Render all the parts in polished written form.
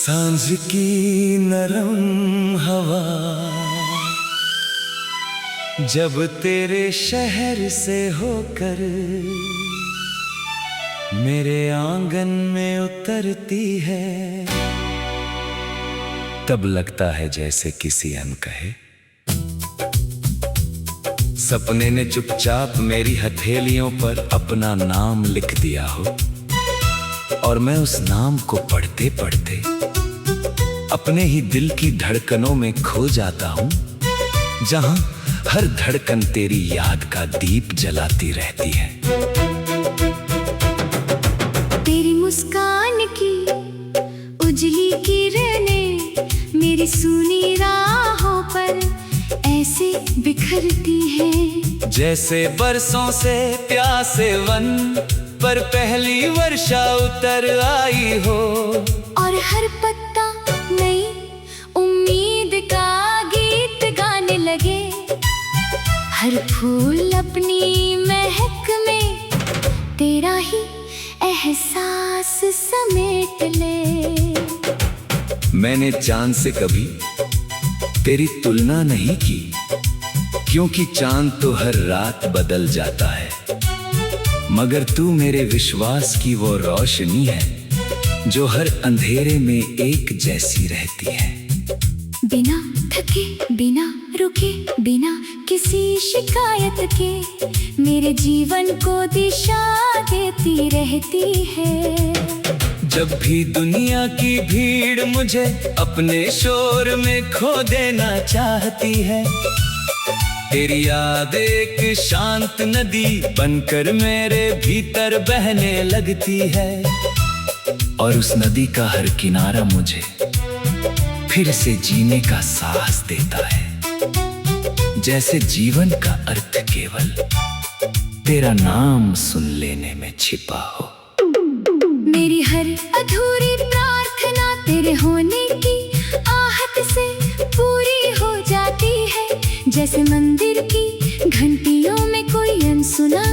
सांझ की नरम हवा जब तेरे शहर से होकर मेरे आंगन में उतरती है, तब लगता है जैसे किसी अनकहे सपने ने चुपचाप मेरी हथेलियों पर अपना नाम लिख दिया हो, और मैं उस नाम को पढ़ते पढ़ते अपने ही दिल की धड़कनों में खो जाता हूँ, जहां हर धड़कन तेरी याद का दीप जलाती रहती है। तेरी मुस्कान की उजली किरणें मेरी सूनी राहों पर ऐसे बिखरती हैं, जैसे बरसों से प्यासे वन पर पहली वर्षा उतर आई हो, और हर पत्ता नई उम्मीद का गीत गाने लगे, हर फूल अपनी महक में तेरा ही एहसास समेट ले। मैंने चांद से कभी तेरी तुलना नहीं की, क्योंकि चांद तो हर रात बदल जाता है, मगर तू मेरे विश्वास की वो रोशनी है जो हर अंधेरे में एक जैसी रहती है। बिना थके, बिना रुके, बिना किसी शिकायत के मेरे जीवन को दिशा देती रहती है। जब भी दुनिया की भीड़ मुझे अपने शोर में खो देना चाहती है, तेरी याद एक शांत नदी बनकर मेरे भीतर बहने लगती है, और उस नदी का हर किनारा मुझे फिर से जीने का साहस देता है, जैसे जीवन का अर्थ केवल तेरा नाम सुन लेने में छिपा हो। मेरी हर अधूरी प्रार्थना तेरे होने की आहट से पूरी हो जाती है, जैसे मंदिर की घंटियों में कोई अनसुना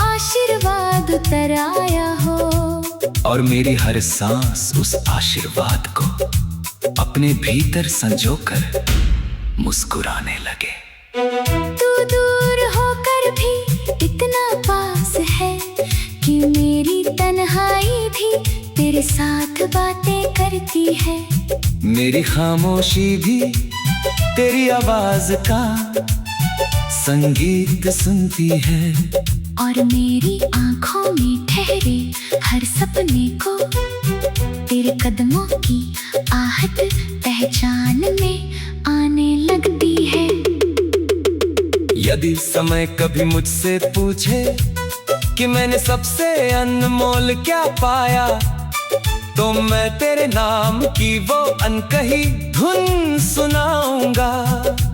आशीर्वाद उतर आया हो, और मेरी हर सांस उस आशीर्वाद को अपने भीतर संजोकर मुस्कुराने लगे। तू दूर होकर भी इतना पास है कि मेरी तन्हाई भी तेरे साथ बातें करती है। मेरी खामोशी भी तेरी आवाज का संगीत सुनती है, और मेरी आंखों में ठहरे हर सपने को तेरे कदमों की आहट पहचान में आने लगती है। यदि समय कभी मुझसे पूछे कि मैंने सबसे अनमोल क्या पाया, तो मैं तेरे नाम की वो अनकही धुन सुनाऊंगा,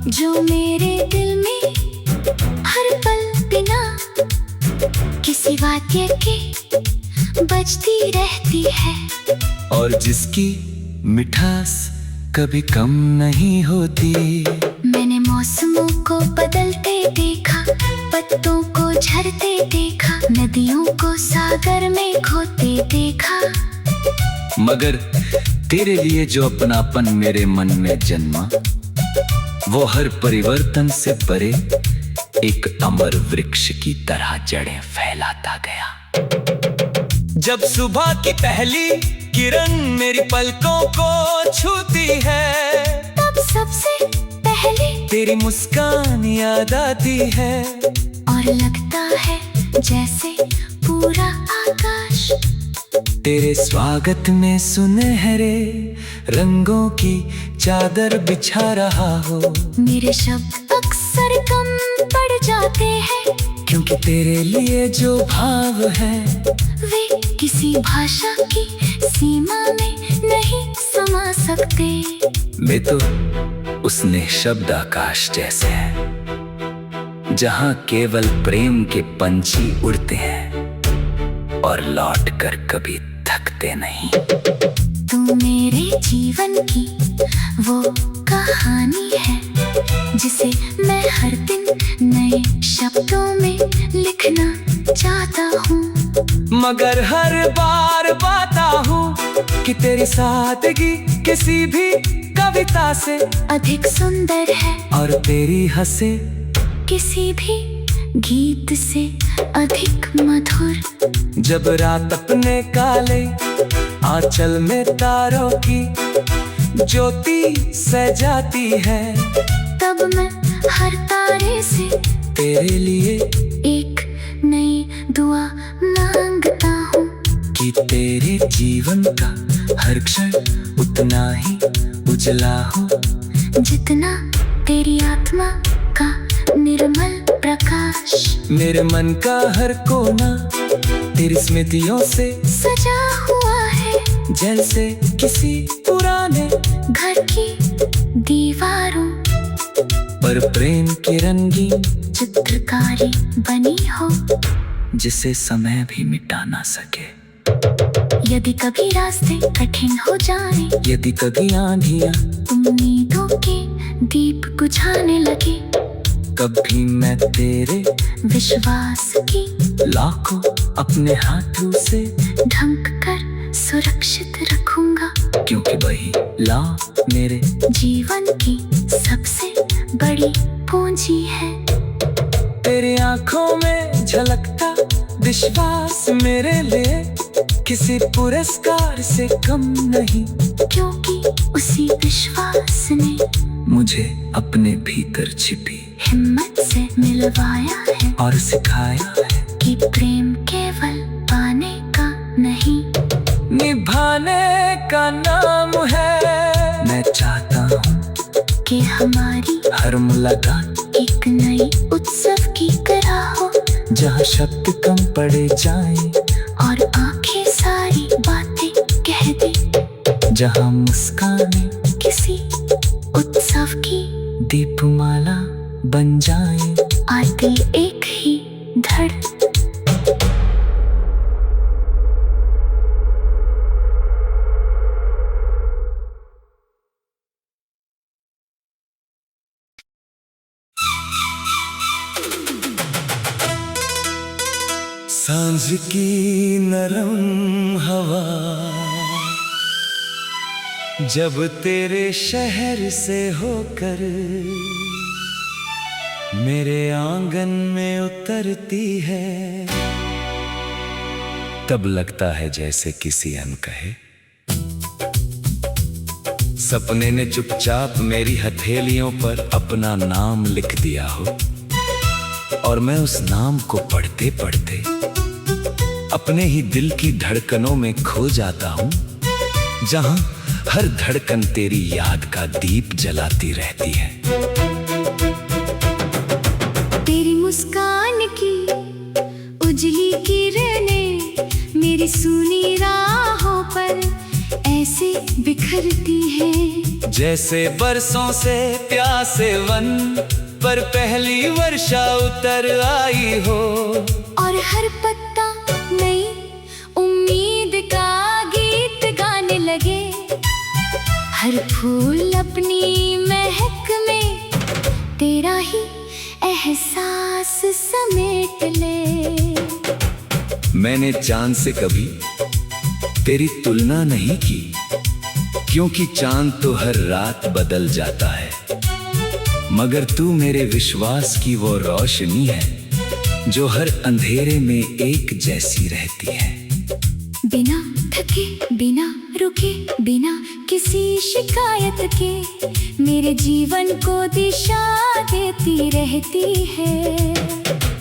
जो मेरे दिल में हर पल बिना किसी वाक्य के बजती रहती है, और जिसकी मिठास कभी कम नहीं होती। मैंने मौसमों को बदलते देखा, पत्तों को झरते देखा, नदियों को सागर में खोते देखा, मगर तेरे लिए जो अपनापन मेरे मन में जन्मा, वो हर परिवर्तन से परे एक अमर वृक्ष की तरह जड़ें फैलाता गया। जब सुबह की पहली किरण मेरी पलकों को छूती है, तब सबसे पहले तेरी मुस्कान याद आती है, और लगता है जैसे पूरा आकाश तेरे स्वागत में सुनहरे रंगों की चादर बिछा रहा हो। मेरे शब्द अक्सर कम पड़ जाते हैं, क्योंकि तेरे लिए जो भाव है वे किसी भाषा की सीमा में नहीं समा सकते। वे तो उस निःशब्द आकाश जैसे हैं, जहां केवल प्रेम के पंछी उड़ते हैं और लौट कर कभी थकते नहीं। तू मेरे जीवन की वो कहानी है, जिसे मैं हर दिन नए शब्दों में लिखना चाहता हूँ। मगर हर बार पाता हूँ कि तेरी सादगी किसी भी कविता से अधिक सुंदर है, और तेरी हंसे किसी भी गीत से अधिक मधुर। जब रात अपने काले आंचल में तारों की ज्योति सजाती है, तब मैं हर तारे से तेरे लिए एक नई दुआ मांगता हूँ कि तेरे जीवन का हर क्षण उतना ही उजला हो जितना तेरी आत्मा का निर्मल प्रकाश। मेरे मन का हर कोना तेरी स्मृतियों से सजा हुआ है, जैसे किसी पुराने घर की दीवारों पर प्रेम की रंगीन चित्रकारी बनी हो, जिसे समय भी मिटा ना सके। यदि कभी रास्ते कठिन हो जाए, यदि कभी आंधियां उम्मीदों के दीप बुझाने लगे, कभी मैं तेरे विश्वास की लाखों अपने हाथों से ढंक कर सुरक्षित रखूंगा, क्योंकि वही ला मेरे जीवन की सबसे बड़ी पूंजी है। तेरी आंखों में झलकता विश्वास मेरे लिए किसी पुरस्कार से कम नहीं, क्योंकि उसी विश्वास ने मुझे अपने भीतर छिपी हिम्मत से मिलवाया है और सिखाया है कि प्रेम केवल पाने का नहीं, निभाने का नाम है। मैं चाहता हूँ कि हमारी हर मुलाकात एक नई उत्सव की तरह हो, जहाँ शब्द कम पड़े जाएं और आंखें सारी बातें कह दे, जहाँ मुस्कानें किसी उत्सव की दीपमाला बन जाएं। आती एक ही धड़। सांझ की नरम हवा जब तेरे शहर से होकर मेरे आंगन में उतरती है, तब लगता है जैसे किसी अनकहे सपने ने चुपचाप मेरी हथेलियों पर अपना नाम लिख दिया हो, और मैं उस नाम को पढ़ते पढ़ते अपने ही दिल की धड़कनों में खो जाता हूँ, जहाँ हर धड़कन तेरी याद का दीप जलाती रहती है। तेरी मुस्कान की उजली किरणें मेरी सूनी राहों पर ऐसे बिखरती हैं, जैसे बरसों से प्यासे वन पर पहली वर्षा उतर आई हो, और हर पत्ता नई उम्मीद का गीत गाने लगे, हर फूल अपनी महक में तेरा ही एहसास समेट ले। मैंने चांद से कभी तेरी तुलना नहीं की, क्योंकि चांद तो हर रात बदल जाता है, मगर तू मेरे विश्वास की वो रोशनी है जो हर अंधेरे में एक जैसी रहती है। बिना थके, बिना रुके, बिना किसी शिकायत के मेरे जीवन को दिशा देती रहती है।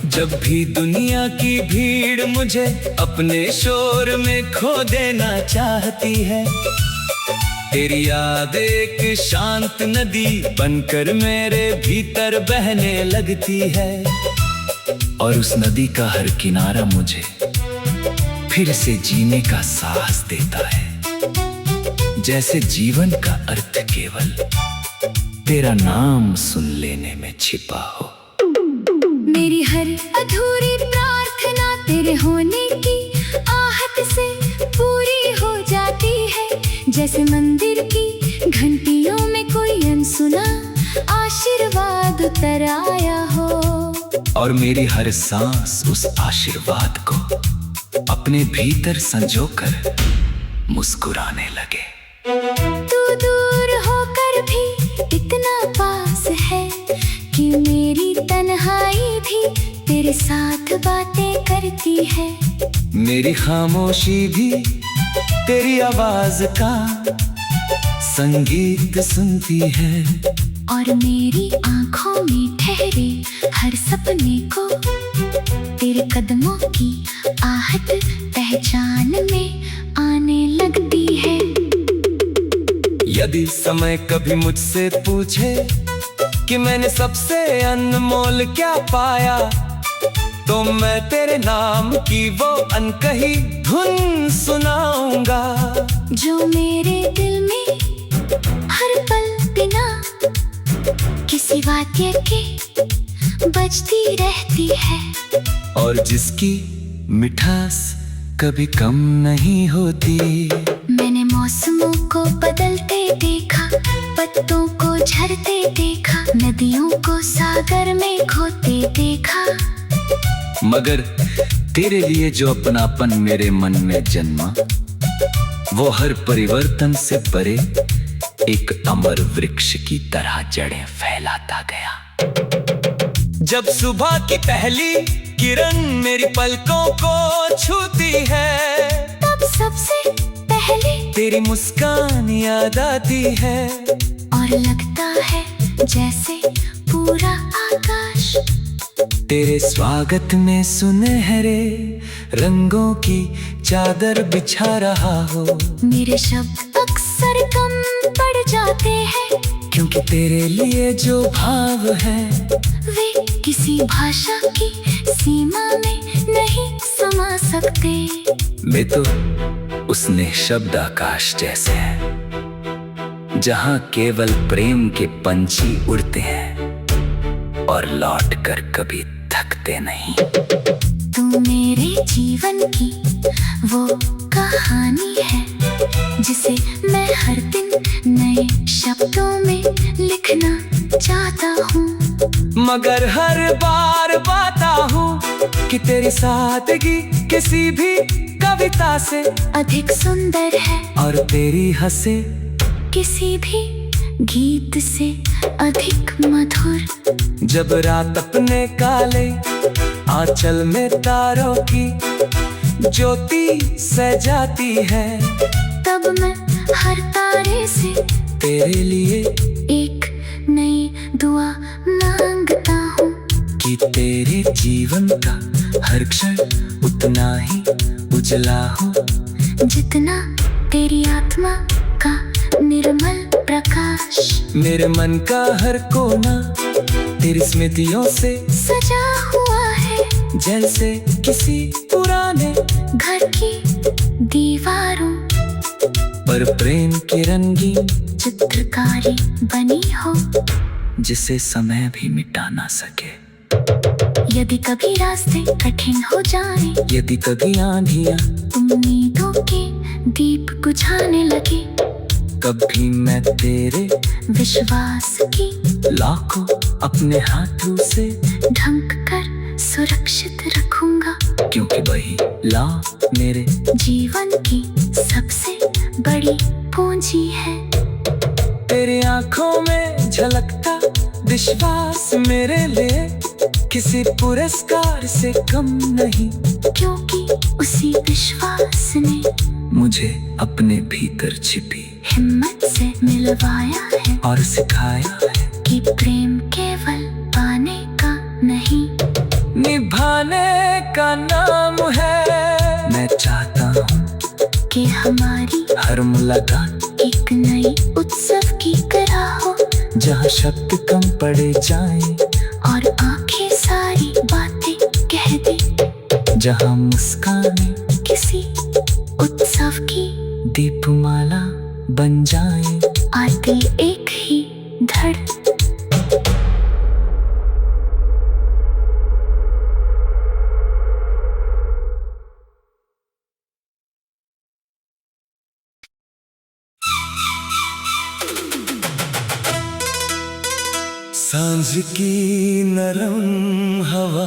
जब भी दुनिया की भीड़ मुझे अपने शोर में खो देना चाहती है, तेरी याद एक शांत नदी बनकर मेरे भीतर बहने लगती है, और उस नदी का हर किनारा मुझे फिर से जीने का साहस देता है, जैसे जीवन का अर्थ केवल तेरा नाम सुन लेने में छिपा हो। मेरी हर अधूरी प्रार्थना तेरे होने की आहट से पूरी हो जाती है, जैसे मंदिर की घंटियों में कोई अनसुना आशीर्वाद उतर आया हो, और मेरी हर सांस उस आशीर्वाद को अपने भीतर संजोकर मुस्कुराने लगे। तू दूर होकर भी इतना पास है कि मेरी तन्हाई भी तेरे साथ बातें करती है। मेरी खामोशी भी तेरी आवाज का संगीत सुनती है। और मेरी आंखों में ठहरे हर सपने को तेरे कदमों की आहट पहचान में आने लगती है। यदि समय कभी मुझसे पूछे कि मैंने सबसे अनमोल क्या पाया, तो मैं तेरे नाम की वो अनकही धुन सुनाऊंगा, जो मेरे दिल में हर पल बिना किसी वाद्य के बजती रहती है। और जिसकी मिठास कभी कम नहीं होती। मैंने मौसमों को बदलते देखा, पत्तों को झड़ते देखा, नदियों को सागर में खोते देखा, मगर तेरे लिए जो अपनापन मेरे मन में जन्मा, वो हर परिवर्तन से परे एक अमर वृक्ष की तरह जड़ें फैलाता गया। जब सुबह की पहली किरण मेरी पलकों को छूती है, तब सबसे पहले तेरी मुस्कान याद आती है। और लगता है जैसे पूरा आकाश तेरे स्वागत में सुनहरे रंगों की चादर बिछा रहा हो। मेरे शब्द अक्सर कम पड़ जाते हैं, क्योंकि तेरे लिए जो भाव है वे किसी भाषा की सीमा में नहीं समा सकते। मैं तो उस निःशब्द आकाश जैसे है, जहां केवल प्रेम के पंछी उड़ते हैं और लौट कर कभी थकते नहीं। तू मेरे जीवन की वो कहानी है, जिसे मैं हर दिन नए शब्दों में लिखना चाहता हूँ। मगर हर बार पाता हूँ कि तेरी सादगी किसी भी कविता से अधिक सुंदर है, और तेरी हंसे किसी भी गीत से अधिक मधुर। जब रात अपने काले आंचल में तारों की ज्योति सजाती है, तब मैं हर तारे से तेरे लिए एक नई दुआ मांगता हूँ कि तेरे जीवन का हर क्षण उतना ही उजला हो, जितना तेरी आत्मा का निर्मल प्रकाश। मेरे मन का हर कोना तेरी स्मृतियों से सजा हुआ है, जैसे किसी पुराने घर की दीवारों पर प्रेम की रंगीन चित्रकारी बनी हो, जिसे समय भी मिटा ना सके। यदि कभी रास्ते कठिन हो जाए, यदि कभी आंधियां उम्मीदों के दीप बुझाने लगे, कभी मैं तेरे विश्वास की लाखों अपने हाथों से ढंक कर सुरक्षित रखूंगा, क्योंकि वही ला मेरे जीवन की सबसे बड़ी पूंजी है। तेरी आंखों में झलकता विश्वास मेरे लिए किसी पुरस्कार से कम नहीं, क्योंकि उसी विश्वास ने मुझे अपने भीतर छिपी हिम्मत से मिलवाया है, और सिखाया है कि प्रेम केवल पाने का नहीं, निभाने का नाम है। मैं चाहता हूँ कि हमारी हर मुलाकात एक नई उत्सव की तरह हो, जहाँ शब्द कम पड़े जाएं और आंखें सारी बातें कह दे, जहाँ मुस्कानें किसी उत्सव की दीपमाला बन जाएं। आरती एक ही धड़। सांझ की नरम हवा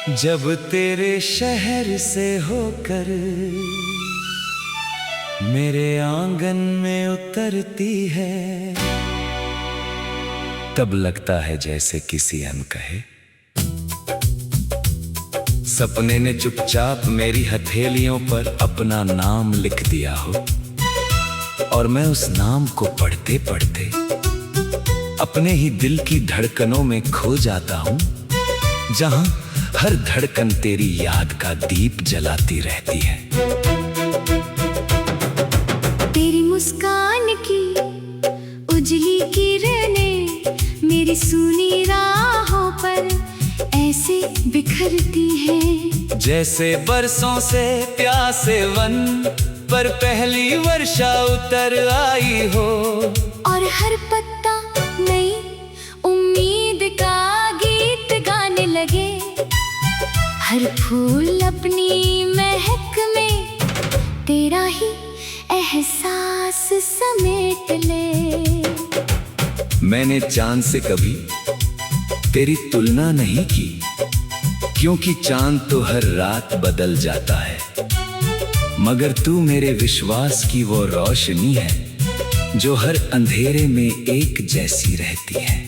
जब तेरे शहर से होकर मेरे आंगन में उतरती है, तब लगता है जैसे किसी अनकहे सपने ने चुपचाप मेरी हथेलियों पर अपना नाम लिख दिया हो, और मैं उस नाम को पढ़ते पढ़ते अपने ही दिल की धड़कनों में खो जाता हूँ, जहां हर धड़कन तेरी याद का दीप जलाती रहती है। तेरी मुस्कान की उजली किरणें मेरी सूनी राहों पर ऐसे बिखरती हैं, जैसे बरसों से प्यासे वन पर पहली वर्षा उतर आई हो, और हर पत्ता नई उम्मीद का गीत गाने लगे, हर फूल अपनी महक में तेरा ही एहसास समेट ले। मैंने चांद से कभी तेरी तुलना नहीं की, क्योंकि चांद तो हर रात बदल जाता है, मगर तू मेरे विश्वास की वो रोशनी है जो हर अंधेरे में एक जैसी रहती है।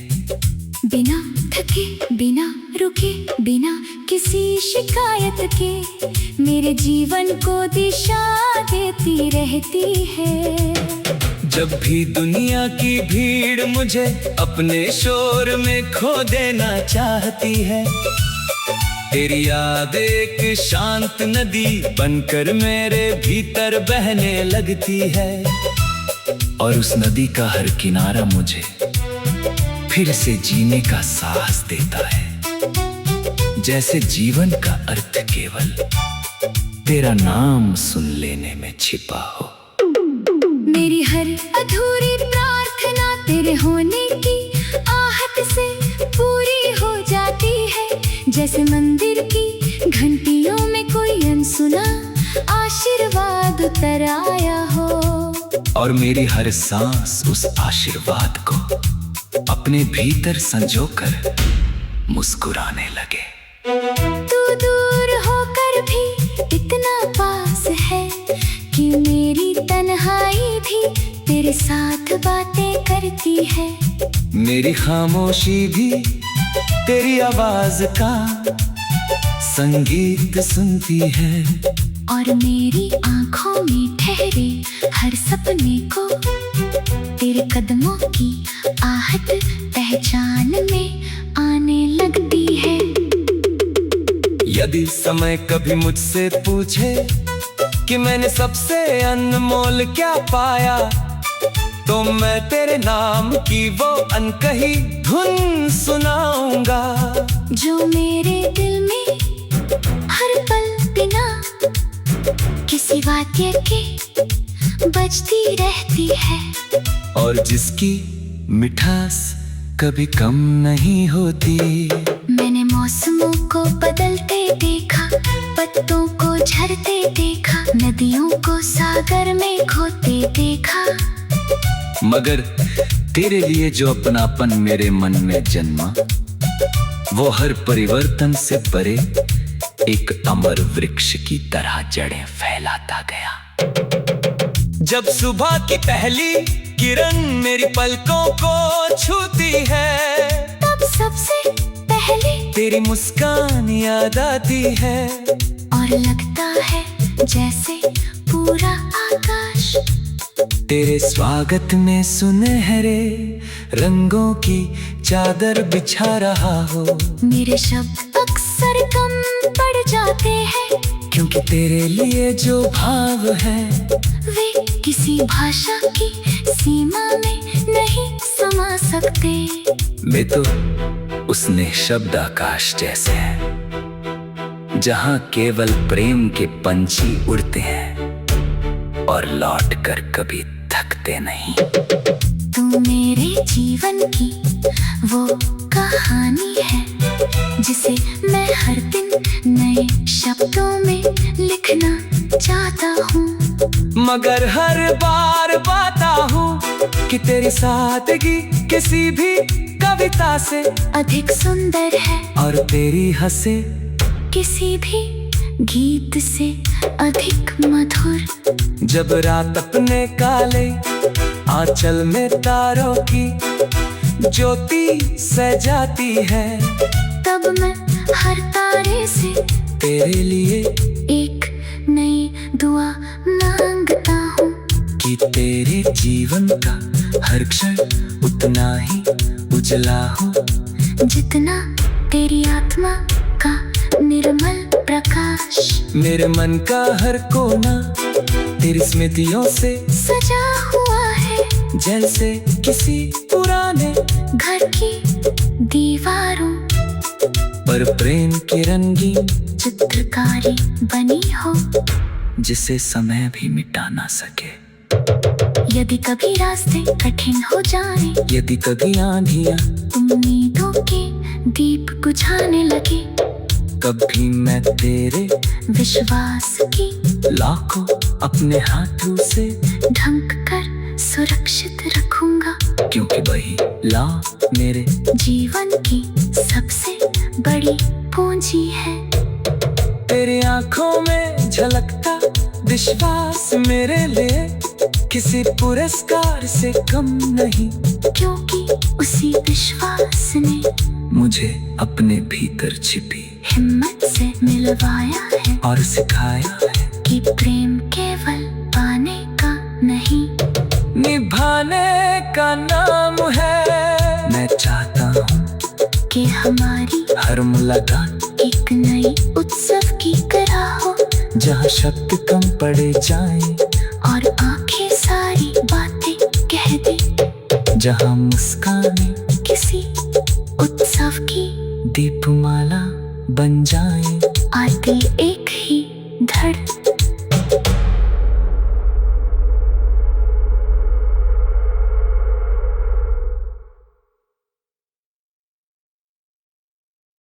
बिना थके, बिना रुके, बिना किसी शिकायत के मेरे जीवन को दिशा देती रहती है। जब भी दुनिया की भीड़ मुझे अपने शोर में खो देना चाहती है, तेरी याद एक शांत नदी बनकर मेरे भीतर बहने लगती है, और उस नदी का हर किनारा मुझे फिर से जीने का साहस देता है, जैसे जीवन का अर्थ केवल तेरा नाम सुन लेने में छिपा हो। मेरी हर अधूरी प्रार्थना तेरे होने की आहट से पूरी हो जाती है, जैसे मंदिर की घंटियों में कोई अनसुना आशीर्वाद उतर आया हो, और मेरी हर सांस उस आशीर्वाद को अपने भीतर संजोकर मुस्कुराने लगे। तू दूर होकर भी इतना पास है कि मेरी तन्हाई भी तेरे साथ बातें करती है, मेरी खामोशी भी तेरी आवाज का संगीत सुनती है, और मेरी आंखों में ठहरे हर सपने को तेरे कदमों की आहट पहचान में आने लगती है। यदि समय कभी मुझसे पूछे कि मैंने सबसे अनमोल क्या पाया, तो मैं तेरे नाम की वो अनकही धुन सुनाऊंगा, जो मेरे दिल में हर पल बिना किसी वाक्य के बजती रहती है, और जिसकी मिठास कभी कम नहीं होती। मैंने मौसमों को बदलते देखा, पत्तों को झरते देखा, नदियों को सागर में खोते देखा, मगर तेरे लिए जो अपनापन मेरे मन में जन्मा, वो हर परिवर्तन से परे एक अमर वृक्ष की तरह जड़ें फैलाता गया। जब सुबह की पहली किरण मेरी पलकों को छूती है, तब सबसे पहले तेरी मुस्कान याद आती है, और लगता है जैसे पूरा आकाश तेरे स्वागत में सुनहरे रंगों की चादर बिछा रहा हो। मेरे शब्द अक्सर कम पड़ जाते हैं, क्योंकि तेरे लिए जो भाव है वे किसी भाषा की सीमा में नहीं समा सकते। वे तो उस निःशब्द आकाश जैसे हैं, जहां केवल प्रेम के पंछी उड़ते हैं और लौट कर कभी थकते नहीं। तू मेरे जीवन की वो कहानी है, जिसे मैं हर दिन नए शब्दों में लिखना चाहता हूँ, मगर हर बार पाता हूँ कि तेरी सादगी किसी भी कविता से अधिक सुंदर है, और तेरी हंसे किसी भी गीत से अधिक मधुर। जब रात अपने काले आंचल में तारों की ज्योति सजाती है, तब मैं हर तारे से तेरे लिए एक नई दुआ मांगता हूँ कि तेरे जीवन का हर क्षण उतना ही उजला हो जितना तेरी आत्मा का निर्मल प्रकाश। मेरे मन का हर कोना तेरी स्मृतियों से सजा हुआ है जैसे किसी पुराने घर की दीवारों पर प्रेम की रंगीन चित्रकारी बनी हो, जिसे समय भी मिटा ना सके। यदि कभी रास्ते कठिन हो जाए, यदि कभी आंधियां उम्मीदों के दीप बुझाने लगे, कभी मैं तेरे विश्वास की लाखों अपने हाथों से ढंक कर सुरक्षित रखूंगा, क्योंकि वही ला मेरे जीवन की सबसे बड़ी पूंजी है। तेरी आंखों में झलकता विश्वास मेरे लिए किसी पुरस्कार से कम नहीं, क्योंकि उसी विश्वास ने मुझे अपने भीतर छिपी हिम्मत से मिलवाया है और सिखाया है कि प्रेम केवल पाने का नहीं, निभाने का नाम है। मैं चाहता हूँ कि हमारी हर मुलाकात एक नई उत्सव की तरह हो, जहाँ शब्द कम पड़े जाएं और आंखें सारी बातें कह दे, जहाँ मुस्कानें किसी उत्सव की दीपमाला बन जाएं। आते एक ही धड़